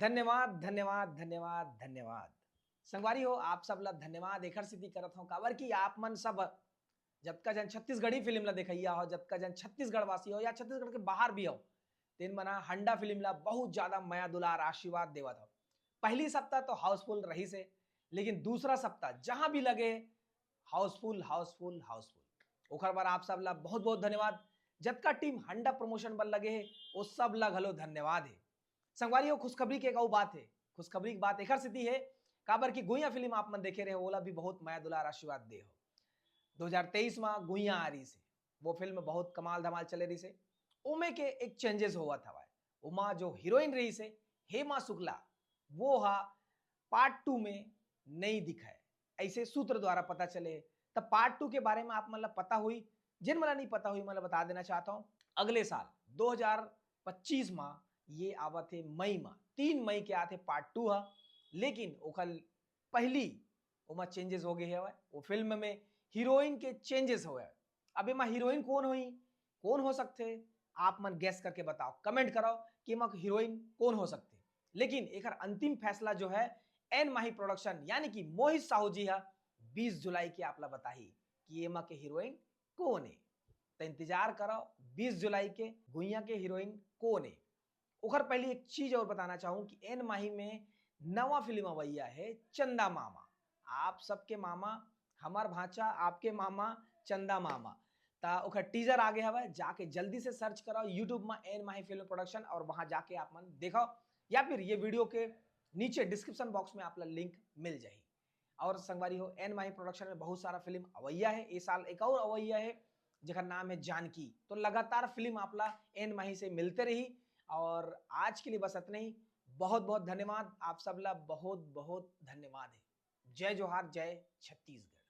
धन्यवाद धन्यवाद धन्यवाद धन्यवाद। संगवारी हो आप सब ला धन्यवाद एखर सिद्धि करत हूँ काबर की आप मन सब जतका जन छत्तीसगढ़ी फिल्म ला देखैया हो, जतका जन छत्तीसगढ़ वासी हो या छत्तीसगढ़ के बाहर भी हो, तेन मना हंडा फिल्म ला बहुत ज्यादा माया दुलार आशीर्वाद देवत हो। पहली सप्ताह तो हाउसफुल रही से, लेकिन दूसरा सप्ताह जहां भी लगे हाउसफुल हाउसफुल हाउसफुल। ओखर बार आप सब ला बहुत बहुत धन्यवाद। जतका टीम हंडा प्रमोशन बर लगे है वो सब ला घलो धन्यवाद है। संगवारी हो खुशखबरी के एक और बात है, खुशखबरी की बात एखर स्थिति है काबर की गुइया फिल्म आप मन देखे रहे ओला भी बहुत माया दुलार आशीर्वाद दे हो। 2023 में गुइया आ रही से, वो फिल्म बहुत कमाल धमाल चले रही से। उमे के एक चेंजेस हुआ था भाई, उमा जो हीरोइन रही से हेमा शुक्ला वो हा पार्ट 2 में नहीं दिखा है, ऐसे सूत्र द्वारा पता चले। तब पार्ट 2 के बारे में आप मतलब पता हुई, जिन मला नहीं पता हुई मतलब बता देना चाहता हूं। अगले साल 2025 में ये आवत है मई में, 3 मई के आते पार्ट 2 है। लेकिन ओखल पहली उमा चेंजेस हो गए है वो फिल्म में हीरोइन के चेंजेस हो गए। अब एमा हीरोइन कौन हुई, कौन हो सकते आप मन गैस करके बताओ, कमेंट करो कि एमा हीरोइन कौन हो सकते। लेकिन एक अंतिम फैसला जो है एन माही प्रोडक्शन यानी कि मोहित साहू जी है 20 जुलाई की आपला बताही कि एमा के हीरोइन कौन है। तो इंतजार करो 20 जुलाई के गुइया के हीरोइन कौन है। उखर पहले एक चीज और बताना चाहूं कि एन माही में नवा फिल्म अवैया है चंदा मामा। आप सबके मामा हमार भांचा, आपके मामा चंदा मामा। ता उखर टीजर आ गया है, जाके जल्दी से सर्च करो यूट्यूब में एन माही फिल्म प्रोडक्शन और वहां जाके आप मन देखो, या फिर ये वीडियो के नीचे डिस्क्रिप्शन बॉक्स में आप लिंक मिल जाएगी। और संगवारी हो एन माही प्रोडक्शन में बहुत सारा फिल्म अवैया है। इस साल एक और अवैया है जिसका नाम है जानकी। तो लगातार फिल्म आपला एन माही से मिलते रही। और आज के लिए बस इतना ही। बहुत बहुत धन्यवाद आप सब ला, बहुत बहुत धन्यवाद है। जय जोहार, जय छत्तीसगढ़।